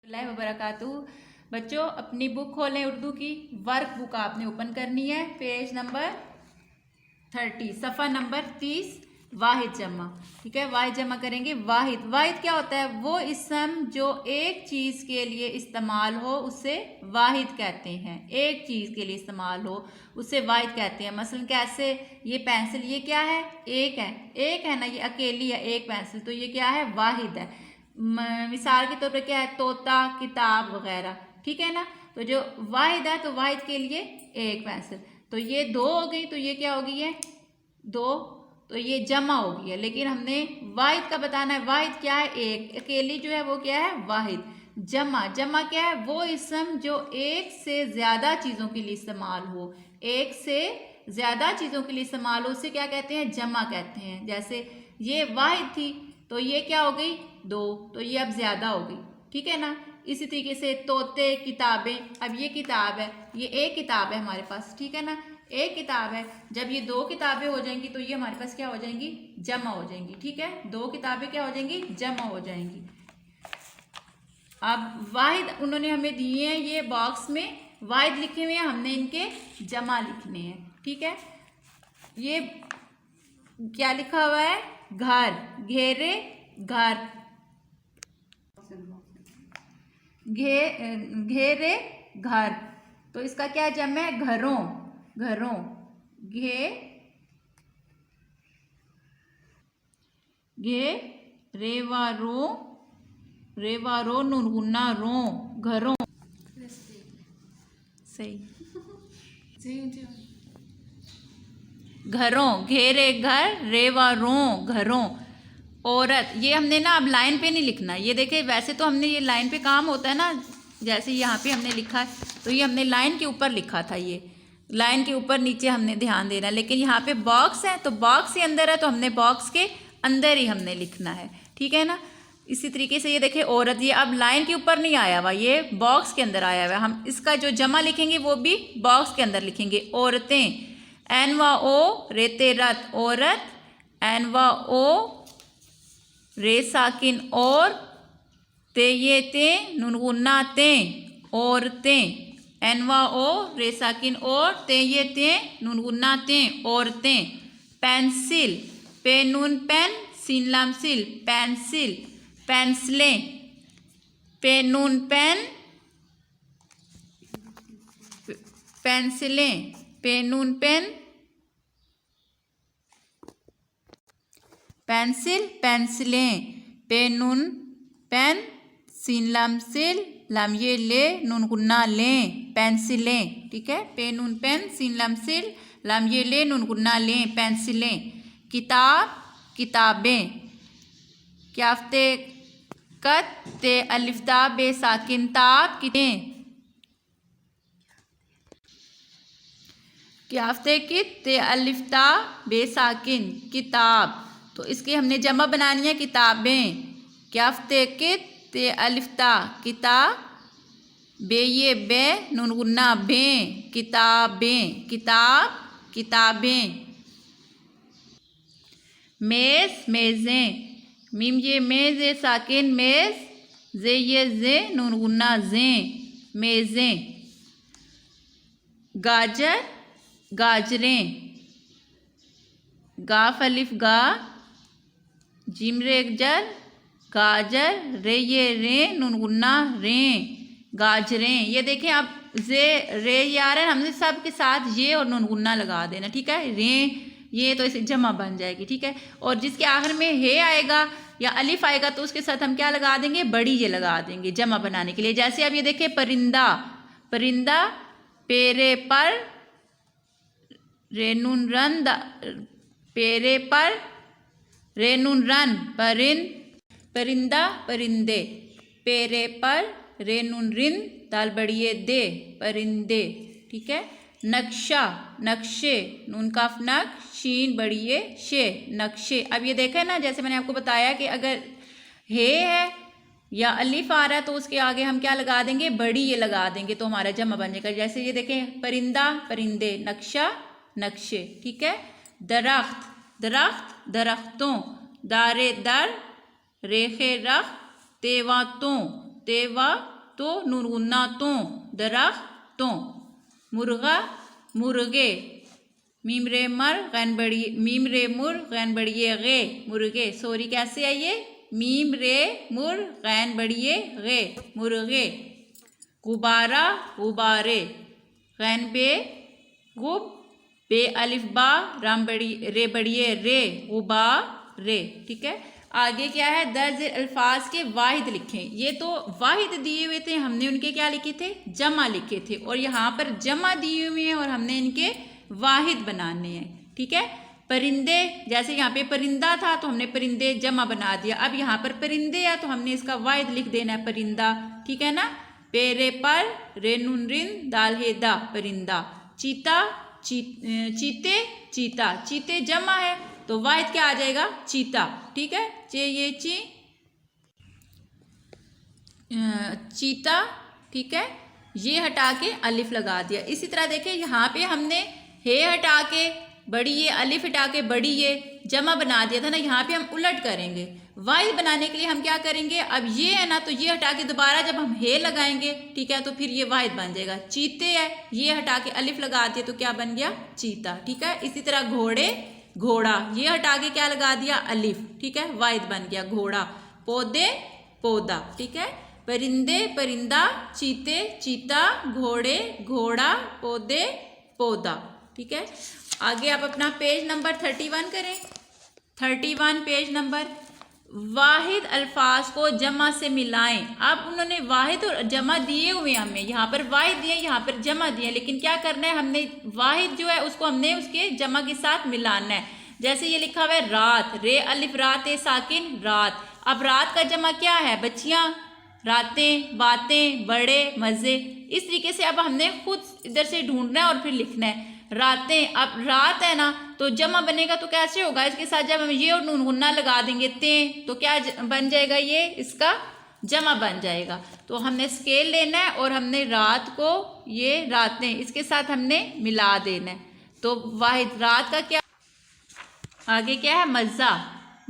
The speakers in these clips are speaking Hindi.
अल्लाह वबरकातुहू। बच्चों अपनी बुक खोलें, उर्दू की वर्क बुक आपने ओपन करनी है, पेज नंबर 30, सफ़ा नंबर 30। वाहिद जमा, ठीक है, वाहिद जमा करेंगे। वाहिद, वाहिद क्या होता है? वो इसम जो एक चीज़ के लिए इस्तेमाल हो उसे वाहिद कहते हैं। एक चीज़ के लिए इस्तेमाल हो उसे वाहिद कहते हैं। मसलन कैसे, ये पेंसिल, ये क्या है? एक है, एक है ना, ये अकेली है एक पेंसिल, तो ये क्या है? वाहिद है। मिसाल के तौर पर क्या है? तोता, किताब वगैरह, ठीक है ना। तो जो वाहिद है तो वाहिद के लिए एक पेंसिल, तो ये दो हो गई, तो ये क्या हो गई है? दो, तो ये जमा हो गई है। लेकिन हमने वाहिद का बताना है। वाहिद क्या है? एक, अकेली जो है वो क्या है? वाहिद। जमा, जमा क्या है? वो इसम जो एक से ज्यादा चीजों के लिए इस्तेमाल हो, एक से ज्यादा चीजों के लिए इस्तेमाल हो, उसे क्या कहते हैं? जमा कहते हैं। जैसे ये वाहिद थी तो ये क्या हो गई? दो, तो ये अब ज्यादा हो गई, ठीक है ना। इसी तरीके से तोते, किताबें, अब ये किताब है, ये एक किताब है हमारे पास, ठीक है ना, एक किताब है। जब ये दो किताबें हो जाएंगी तो ये हमारे पास क्या हो जाएंगी? जमा हो जाएंगी, ठीक है। दो किताबें क्या हो जाएंगी? जमा हो जाएंगी। अब वाहिद उन्होंने हमें दिए हैं, ये बॉक्स में वाहिद लिखे हुए हैं, हमने इनके जमा लिखने हैं, ठीक है। ये क्या लिखा हुआ है? घर, घेरे, घर, घेरे, घर, तो इसका क्या जमा है? घरों, घरों, रेवारो, रेवारो नून गुन्ना रो, घरों, सही, घरों, घेरे घर, रेवारो, घरों। औरत, ये हमने ना अब लाइन पे नहीं लिखना, ये देखे वैसे तो हमने ये लाइन पे काम होता है ना, जैसे यहाँ पे हमने लिखा है तो ये हमने लाइन के ऊपर लिखा था, ये लाइन के ऊपर नीचे हमने ध्यान देना। लेकिन यहाँ पे बॉक्स है तो बॉक्स के अंदर है तो हमने बॉक्स के अंदर ही हमने लिखना है, ठीक है ना। इसी तरीके से ये देखे औरत, ये अब लाइन के ऊपर नहीं आया हुआ, ये बॉक्स के अंदर आया हुआ है। हम इसका जो जमा लिखेंगे वो भी बॉक्स के अंदर लिखेंगे। औरतें, एन व ओ रेते रत, औरत, एन व ओ रे साकिन और, ते ये ते नुनगुन्ना ते, औरतें, एनवा ओ रे साकिन और, ते ये ते नुनगुन्ना ते, औरतें। पेंसिल, पे नून पेन, सीन लाम सिल, पेंसिल, पेंसिलें, पे नून पेन, पेंसिलें, पे नून पेन, पेंसिल, पेंसिलें, पे नून पेन, सीन लाम सिल, लाम ये ले, नून गुन्ना लें, पेंसिलें, ठीक है। पे नून पेन, सीन लाम सिल, लाम ये ले, नून गुन्ना लें, पेंसिलें। किताब, किताबें, क्याफ्ते कत, ते अलिफ्ता बे साकिन ताब, कितें, क्याफ्ते कित, ते अलिफ्ता बे साकिन, किताब, तो इसकी हमने जमा बनानी है किताबें। क्याफ्ते कित, ते अलिफ्ता, किताब, बे ये बे, नून गुन्ना बे, किताबें, किताब, किताबें। मेज़, मेज़ें, मीम ये मेज़ ये साकिन मेज़, जे ये जे, नून गुन्ना जे, मेज़ें। गाजर, गाजरें, गाफ अलिफ गा, जिम रे जर, गाजर, रे ये रे, नून गुन्ना रे, गाजरें। ये देखें अब जे रे ये आ रहा है, हमने सब के साथ ये और नून गुन्ना लगा देना, ठीक है। रे ये तो इसे जमा बन जाएगी, ठीक है। और जिसके आखिर में हे आएगा या अलिफ आएगा तो उसके साथ हम क्या लगा देंगे? बड़ी ये लगा देंगे जमा बनाने के लिए। जैसे अब ये देखें परिंदा, परिंदा, पेरे पर, रेनून रन, पेरे पर, रेनून रन, परिंद, परिंदा, परिंदे, पेरे पर, रेनून रिन, दाल बड़िए दे, परिंदे, ठीक है। नक्शा, नक्शे, नून काफ नक, शीन बड़िए शे, नक्शे। अब ये देखा है ना, जैसे मैंने आपको बताया कि अगर हे है या अलिफ आ रहा है तो उसके आगे हम क्या लगा देंगे? बड़ी ये लगा देंगे तो हमारा जमा बन जाएगा। जैसे ये देखें परिंदा, परिंदे, नक्शा, नक्शे, ठीक है। दरख्त, दरख्त, दरख्तों, दारे दर, रेखे रख, तेवा तो, तेवा तो नून गुन्ना तो, दरख्तों, मुर्गा मुर्गे, मीम रे मर गैन बड़ी, मीम रे मुर गैन बड़िए गे, मुर्गे। सॉरी कैसे है ये, मीम रे मुर गैन बड़िए गे, मुर्गे। गुब्बारा गुब्बारे, गैन बे गुब, बे अलिफ बा, राम बड़ी रे बड़िए रे, गुब्बारे। ठीक है, आगे क्या है, दर्ज अल्फाज के वाहिद लिखें। ये तो वाहिद दिए हुए थे, हमने उनके क्या लिखे थे, जमा लिखे थे, और यहाँ पर जमा दिए हुए हैं और हमने इनके वाहिद बनाने हैं। ठीक है, परिंदे, जैसे यहाँ पे परिंदा था तो हमने परिंदे जमा बना दिया। अब यहाँ पर परिंदे है तो हमने इसका वाहिद लिख देना है, परिंदा। ठीक है ना, पेरे पर, रे नून रिन, दाल हे दा, परिंदा। चीता चीते, चीता, चीते जमा है तो वाहिद क्या आ जाएगा, चीता। ठीक है, ये चीता। ठीक है, ये हटा के अलिफ लगा दिया। इसी तरह देखिए यहाँ पे हमने हे हटा के बड़ी ये, अलिफ हटा के बड़ी ये जमा बना दिया था ना, यहाँ पे हम उलट करेंगे। वाहिद बनाने के लिए हम क्या करेंगे, अब ये है ना तो ये हटा के दोबारा जब हम हे लगाएंगे, ठीक है, तो फिर ये वाहिद बन जाएगा। चीते है, ये हटा के अलिफ लगा दिया तो क्या बन गया, चीता। ठीक है, इसी तरह घोड़े घोड़ा, ये हटा के क्या लगा दिया, अलिफ। ठीक है, वाहिद बन गया घोड़ा। पौधे पौधा। ठीक है, परिंदे परिंदा, चीते चीता, घोड़े घोड़ा, पौधे पौधा। ठीक है, आगे आप अपना पेज नंबर 31 करें। 31 पेज नंबर। वाहिद अल्फाज को जमा से मिलाएं। अब उन्होंने वाहिद और जमा दिए हुए हमें, यहाँ पर वाहिद दिए, यहाँ पर जमा दिए, लेकिन क्या करना है, हमने वाहिद जो है उसको हमने उसके जमा के साथ मिलाना है। जैसे ये लिखा हुआ है रात, रे अलिफ रात ए साकिन, रात। अब रात का जमा क्या है, बच्चियाँ, रातें, बातें, बड़े, मज़े। इस तरीके से अब हमने खुद इधर से ढूंढना है और फिर लिखना है। रातें, अब रात है ना तो जमा बनेगा तो कैसे होगा, इसके साथ जब हम ये और नून गुन्ना लगा देंगे ते, तो क्या बन जाएगा, ये इसका जमा बन जाएगा। तो हमने स्केल लेना है और हमने रात को, ये रातें, इसके साथ हमने मिला देना है। तो वाहिद रात का क्या, आगे क्या है, मज़ा।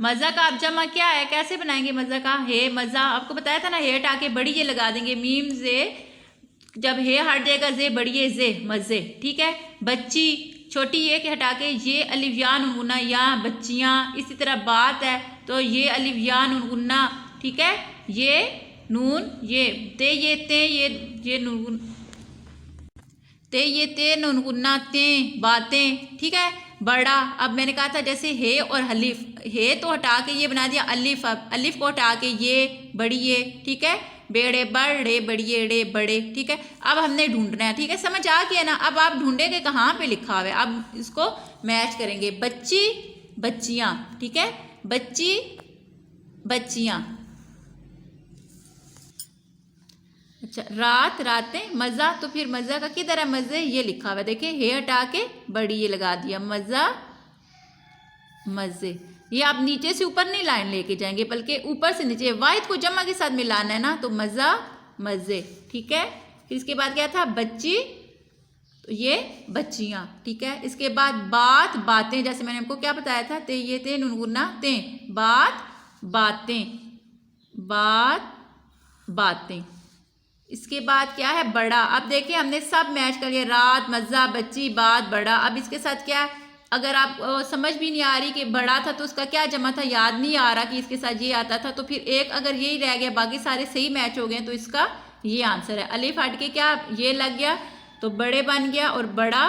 मज़ा का अब जमा क्या है, कैसे बनाएंगे मज़ा का, हे मज़ा। आपको बताया था ना, हे हटा के बड़ी ये लगा देंगे, मीम जे, जब हे हट जाएगा जे बड़ी ये जे, मज़े। ठीक है, बच्ची, छोटी ये के हटा के ये अलिफ या नून गुन्ना या, बच्चियाँ। इसी तरह बात है तो ये अलिफ या नून गुन्ना। ठीक है, ये नून ये ते ये नून ते ये ते नून गुन्ना ते, बातें। ठीक है, बड़ा, अब मैंने कहा था जैसे हे और अलिफ, हे तो हटा के ये बना दिया अलिफ, अब अलिफ को हटा के ये बड़ी ये। ठीक है, बेड़े बड़े बड़िए डे बड़े। ठीक है, अब हमने ढूंढना है। ठीक है, समझ आ गया ना। अब आप ढूंढेंगे कहाँ पे लिखा हुआ है, अब इसको मैच करेंगे। बच्ची बच्चियाँ, ठीक है, बच्ची बच्चियाँ। अच्छा, रात रातें, मज़ा, तो फिर मज़ा का किधर है, मज़े, ये लिखा हुआ है, देखिए हे हटा के बड़ी ये लगा दिया, मज़ा मज़े। ये आप नीचे से ऊपर नहीं लाइन लेके जाएंगे बल्कि ऊपर से नीचे, वाहिद को जमा के साथ मिलाना है ना, तो मज़ा मज़े। ठीक है, फिर इसके बाद क्या था, बच्ची, तो ये बच्चियाँ। ठीक है, इसके बाद बात बातें, जैसे मैंने आपको क्या बताया था, ते ये ते नून गुन्ना ते, बात बातें, बात बातें। इसके बाद क्या है, बड़ा। अब देखिए हमने सब मैच कर लिया, रात, मज़ा, बच्ची, बात, बड़ा। अब इसके साथ क्या, अगर आप समझ भी नहीं आ रही कि बड़ा था तो उसका क्या जमा था, याद नहीं आ रहा कि इसके साथ ये आता था, तो फिर एक अगर यही रह गया, बाकी सारे सही मैच हो गए, तो इसका ये आंसर है। अलिफ हट के क्या ये लग गया तो बड़े बन गया, और बड़ा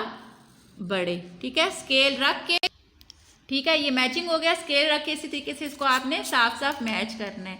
बड़े। ठीक है, स्केल रख के, ठीक है, ये मैचिंग हो गया। स्केल रख के इसी तरीके से इसको आपने साफ साफ मैच करना है।